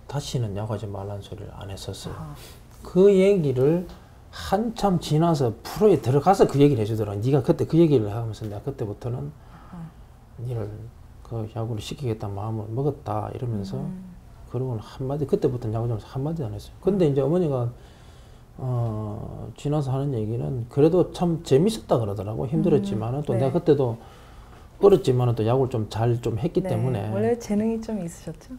다시는 야구하지 말라는 소리를 안 했었어요. 그 얘기를 한참 지나서 프로에 들어가서 그 얘기를 해주더라고요. 네가 그때 그 얘기를 하면서 내가 그때부터는 니를 그 야구를 시키겠다는 마음을 먹었다 이러면서 그러고는 한마디 그때부터는 야구 좀 한마디 안 했어요. 근데 이제 어머니가 지나서 하는 얘기는 그래도 참 재밌었다 그러더라고. 힘들었지만은 또 네. 내가 그때도 어렸지만은 또 야구를 좀 잘 좀 했기 네. 때문에 원래 재능이 좀 있으셨죠?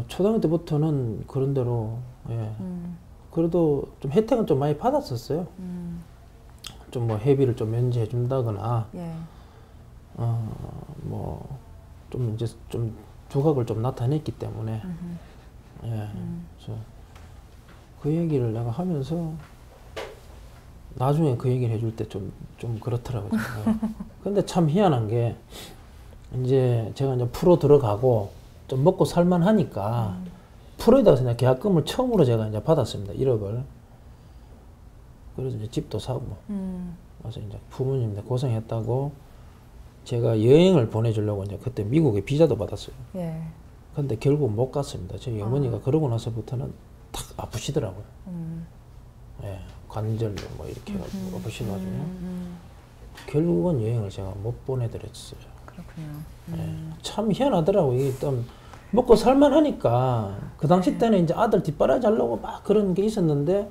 초등학교 때부터는 그런 대로 예. 그래도 좀 혜택은 좀 많이 받았었어요. 좀 뭐 회비를 좀 면제해 준다거나 예. 뭐 좀 이제 좀 두각을 좀 나타냈기 때문에 예. 그래서 그 얘기를 내가 하면서 나중에 그 얘기를 해줄 때 좀 그렇더라고요. 예. 근데 참 희한한 게 이제 제가 이제 프로 들어가고 좀 먹고 살만 하니까 프로에다가 그냥 계약금을 처음으로 제가 이제 받았습니다. 1억을. 그래서 이제 집도 사고. 그래서 이제 부모님들 고생했다고 제가 여행을 보내주려고 이제 그때 미국에 비자도 받았어요. 예. 근데 결국 못 갔습니다. 저희 어머니가 그러고 나서부터는 탁 아프시더라고요. 예, 관절 뭐 이렇게 해가지고 아프셔가지고 결국은 여행을 제가 못 보내드렸어요. 그렇군요. 예, 참 희한하더라고. 이게 좀 먹고 살만하니까 그 당시 때는 이제 아들 뒷바라지 하려고 막 그런 게 있었는데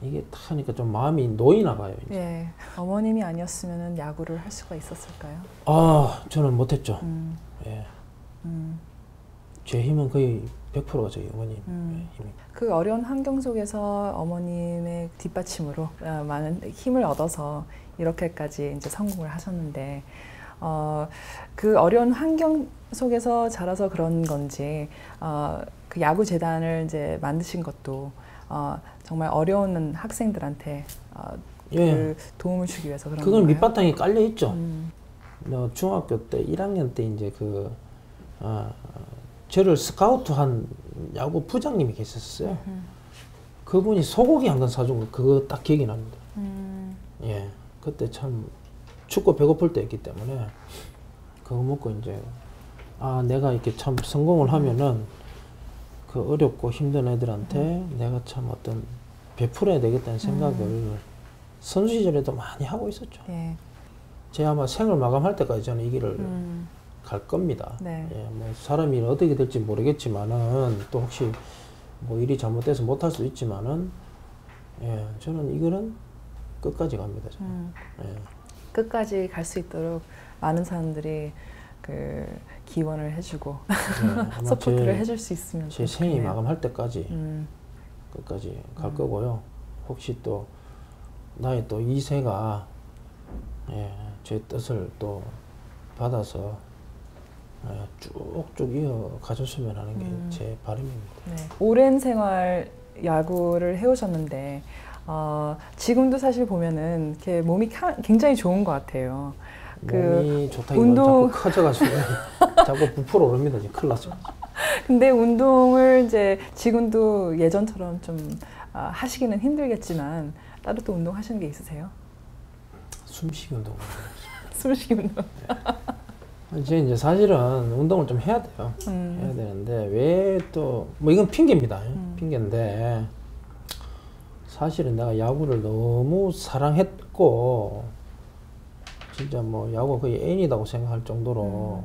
이게 딱 하니까 좀 마음이 놓이나 봐요. 이제. 예, 어머님이 아니었으면 야구를 할 수가 있었을까요? 아, 저는 못했죠. 예. 제 힘은 거의 100%가 저희 어머님 힘이. 그 어려운 환경 속에서 어머님의 뒷받침으로 많은 힘을 얻어서 이렇게까지 이제 성공을 하셨는데 그 어려운 환경 속에서 자라서 그런 건지 그 야구 재단을 이제 만드신 것도 정말 어려운 학생들한테 예. 그 도움을 주기 위해서 그런 그건 건가요? 밑바탕에 깔려 있죠. 중학교 때 1학년 때 이제 저를 스카우트한 야구 부장님이 계셨어요. 그분이 소고기 한 건 사준 거 그거 딱 기억이 납니다. 예, 그때 참 춥고 배고플 때였기 때문에 그거 먹고 이제 내가 이렇게 참 성공을 하면은 그 어렵고 힘든 애들한테 내가 참 어떤 베풀어야 되겠다는 생각을 선수 시절에도 많이 하고 있었죠. 예. 제가 아마 생을 마감할 때까지 저는 이 길을 갈 겁니다. 네. 예, 뭐 사람이 어떻게 될지 모르겠지만은 또 혹시 뭐 일이 잘못돼서 못할 수도 있지만은 예, 저는 이 길은 끝까지 갑니다. 저는. 예. 끝까지 갈 수 있도록 많은 사람들이 그 기원을 해주고 네, 서포트를 해줄 수 있으면 제 생이 좋겠네요. 마감할 때까지 끝까지 갈 거고요. 혹시 또 나의 또 2세가 예, 제 뜻을 또 받아서 쭉쭉 이어가줬으면 하는 게 제 바람입니다. 네. 오랜 생활 야구를 해오셨는데 지금도 사실 보면은 이렇게 몸이 굉장히 좋은 것 같아요. 몸이 좋다기보다는 운동- 자꾸 커져가지고 자꾸 부풀어 오릅니다. 지금 큰일 났어요. 근데 운동을 이제 지금도 예전처럼 좀 하시기는 힘들겠지만 따로 또 운동하시는 게 있으세요? 숨쉬기 운동. 숨쉬기 운동. 이제 사실은 운동을 좀 해야 돼요. 해야 되는데 왜 또 뭐 이건 핑계입니다. 핑계인데 사실은 내가 야구를 너무 사랑했고 진짜 뭐 야구가 거의 애인이라고 생각할 정도로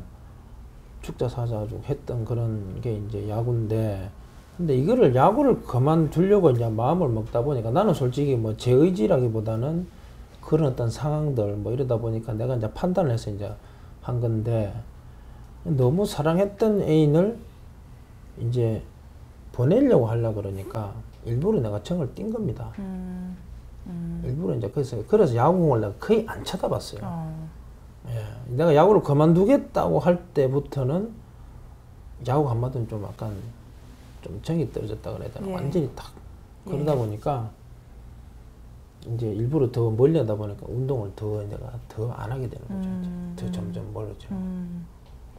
죽자 사자죽 했던 그런 게 이제 야구인데 근데 이거를 야구를 그만두려고 이제 마음을 먹다 보니까 나는 솔직히 뭐 제 의지라기보다는 그런 어떤 상황들 뭐 이러다 보니까 내가 이제 판단을 해서 이제 한 건데 너무 사랑했던 애인을 이제 보내려고 하려고 그러니까 일부러 내가 정을 띈 겁니다. 일부러 이제 그래서 야구공을 내가 거의 안 쳐다봤어요. 예, 내가 야구를 그만두겠다고 할 때부터는 야구 한마디는 좀 약간 좀 정이 떨어졌다 그래야 되나 완전히 딱 그러다 보니까 이제 일부러 더 멀리 하다 보니까 운동을 내가 더 안 하게 되는 거죠. 더 점점 멀어져.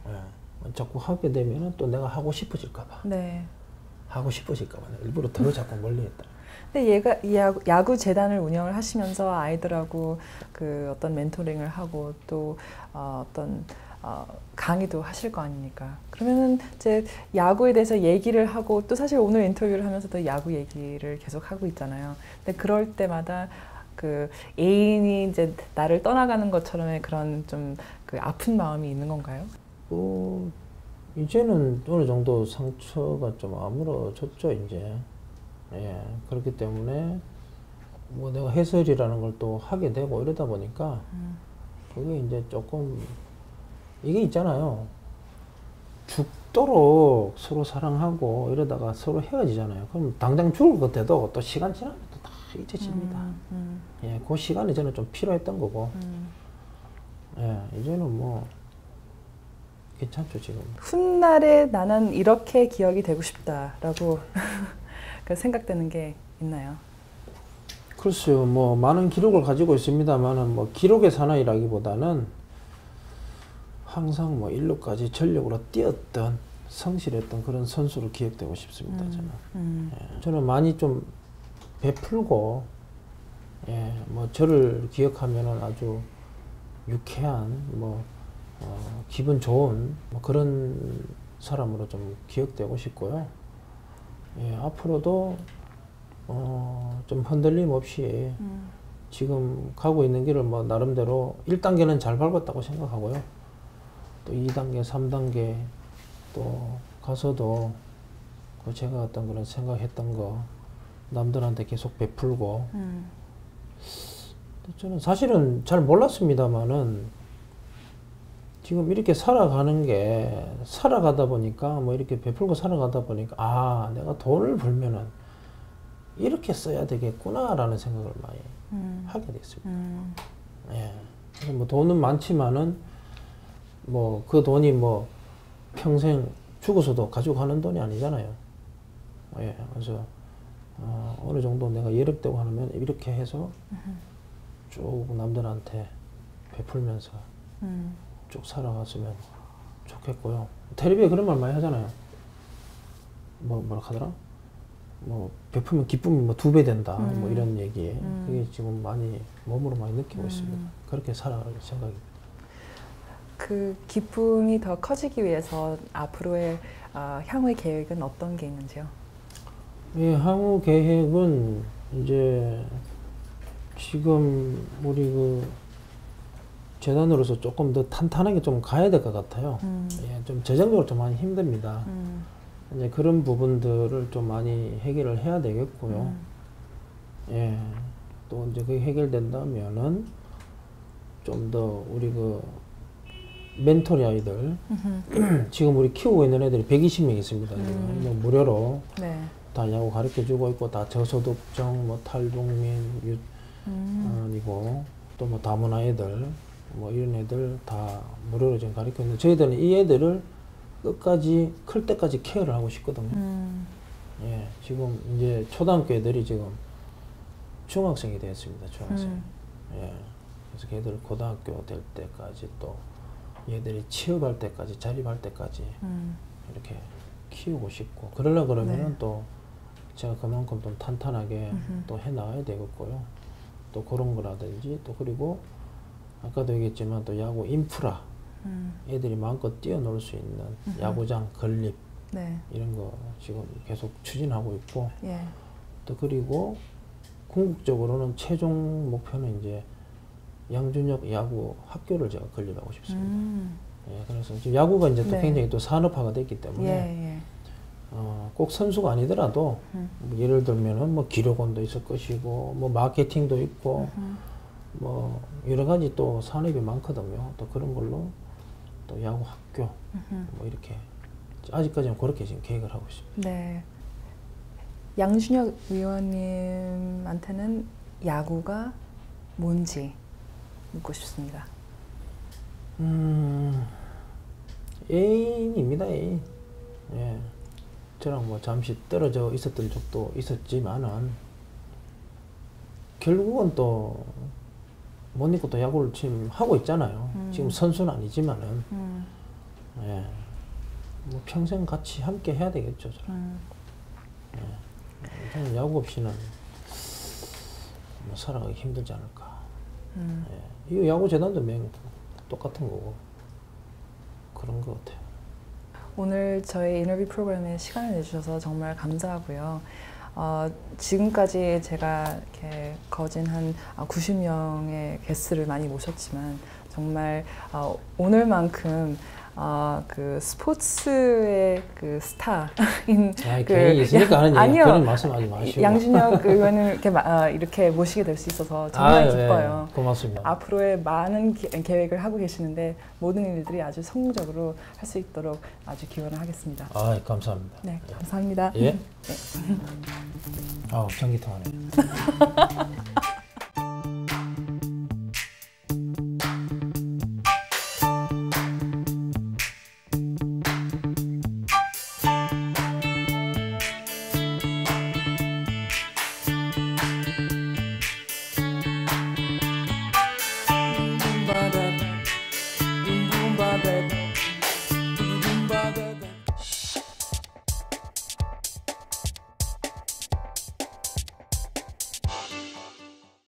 예, 자꾸 하게 되면은 또 내가 하고 싶어질까봐. 네. 하고 싶어질까봐 일부러 더 자꾸 멀리 했다. 근데 얘가 이 야구 재단을 운영을 하시면서 아이들하고 그 어떤 멘토링을 하고 또 어떤 강의도 하실 거 아닙니까? 그러면은 이제 야구에 대해서 얘기를 하고 또 사실 오늘 인터뷰를 하면서도 야구 얘기를 계속 하고 있잖아요. 근데 그럴 때마다 그 애인이 이제 나를 떠나가는 것처럼의 그런 좀 그 아픈 마음이 있는 건가요? 이제는 어느 정도 상처가 좀 아물어졌죠, 이제. 예, 그렇기 때문에 뭐 내가 해설이라는 걸 또 하게 되고 이러다 보니까 그게 이제 조금 이게 있잖아요. 죽도록 서로 사랑하고 이러다가 서로 헤어지잖아요. 그럼 당장 죽을 것 같아도 또 시간 지나면 또 다 잊혀집니다. 예, 그 시간이 저는 좀 필요했던 거고. 예, 이제는 뭐 괜찮죠, 지금. 훗날에 나는 이렇게 기억이 되고 싶다라고 그 생각되는 게 있나요? 글쎄요, 뭐 많은 기록을 가지고 있습니다만은 뭐 기록의 사나이라기보다는 항상 뭐 일루까지 전력으로 뛰었던 성실했던 그런 선수로 기억되고 싶습니다. 저는. 예, 저는 많이 좀 베풀고, 예, 뭐 저를 기억하면은 아주 유쾌한 뭐 기분 좋은 뭐 그런 사람으로 좀 기억되고 싶고요. 예, 앞으로도 좀 흔들림 없이 지금 가고 있는 길을 뭐 나름대로 1단계는 잘 밟았다고 생각하고요. 또 2단계, 3단계 또 가서도 그 제가 어떤 그런 생각했던 거 남들한테 계속 베풀고 저는 사실은 잘 몰랐습니다만은 지금 이렇게 살아가는 게 살아가다 보니까 뭐 이렇게 베풀고 살아가다 보니까 아 내가 돈을 벌면은 이렇게 써야 되겠구나라는 생각을 많이 하게 됐습니다. 예. 그래서 뭐 돈은 많지만은 뭐 그 돈이 뭐 평생 죽어서도 가지고 가는 돈이 아니잖아요. 예. 그래서 어느 정도 내가 여력되고 하면 이렇게 해서 쭉 남들한테 베풀면서 쭉 살아갔으면 좋겠고요. 텔레비에 그런 말 많이 하잖아요. 뭐라 하더라? 뭐 베풀면 기쁨이 뭐 2배 된다. 뭐 이런 얘기. 그게 지금 많이 몸으로 많이 느끼고 있습니다. 그렇게 살아갈 생각입니다. 그 기쁨이 더 커지기 위해서 앞으로의 향후의 계획은 어떤 게 있는지요? 예, 향후 계획은 이제 지금 우리 그 재단으로서 조금 더 탄탄하게 좀 가야 될 것 같아요. 예, 좀 재정적으로 좀 많이 힘듭니다. 이제 그런 부분들을 좀 많이 해결을 해야 되겠고요. 예, 또 이제 그게 해결된다면은 좀 더 우리 그 멘토리 아이들 지금 우리 키우고 있는 애들이 120명 있습니다. 뭐 무료로 네. 다 야구 가르쳐주고 있고 다 저소득층, 뭐 탈북민, 이고 또 뭐 다문화 애들 뭐 이런 애들 다 무료로 지금 가르치고 있는데 저희들은 이 애들을 끝까지 클 때까지 케어를 하고 싶거든요. 예, 지금 이제 초등학교 애들이 지금 중학생이 되었습니다. 중학생. 예, 그래서 걔들 고등학교 될 때까지 또 얘들이 취업할 때까지 자립할 때까지 이렇게 키우고 싶고 그러려 그러면은 네. 또 제가 그만큼 좀 탄탄하게 또 해나가야 되겠고요. 또 그런 거라든지 또 그리고 아까도 얘기했지만 또 야구 인프라 애들이 마음껏 뛰어놀 수 있는 야구장 건립 네. 이런 거 지금 계속 추진하고 있고 예. 또 그리고 궁극적으로는 최종 목표는 이제 양준혁 야구 학교를 제가 건립하고 싶습니다. 예, 그래서 지금 야구가 이제 또 네. 굉장히 또 산업화가 됐기 때문에 예, 예. 꼭 선수가 아니더라도 뭐 예를 들면은 뭐 기록원도 있을 것이고 뭐 마케팅도 있고 뭐 여러 가지 또 산업이 많거든요. 또 그런 걸로 또 야구 학교 뭐 이렇게 아직까지는 그렇게 지금 계획을 하고 있습니다. 네. 양준혁 위원님한테는 야구가 뭔지 묻고 싶습니다. 애인입니다, 애인. 예. 저랑 뭐 잠시 떨어져 있었던 적도 있었지만은 결국은 또 못 잊고 또 야구를 지금 하고 있잖아요. 지금 선수는 아니지만은 예. 뭐 평생 같이 함께 해야 되겠죠, 저랑. 예. 저는 야구 없이는 뭐 살아가기 힘들지 않을까. 예. 이 야구 재단도 매우 똑같은 거고 그런 것 같아요. 오늘 저희 인터뷰 프로그램에 시간을 내주셔서 정말 감사하고요. 지금까지 제가 이렇게 거진 한 90명의 게스트를 많이 모셨지만 정말 오늘만큼 그 스포츠의 그 스타인 괜히 있으니까 하는 얘기 아니요. 그런 말씀하지 마시고 양준혁 의원을 이렇게 모시게 될 수 있어서 정말 기뻐요. 네. 고맙습니다. 앞으로의 많은 계획을 하고 계시는데 모든 일들이 아주 성공적으로 할 수 있도록 아주 기원을 하겠습니다. 감사합니다. 네, 감사합니다. 예? 네. 전기통하네.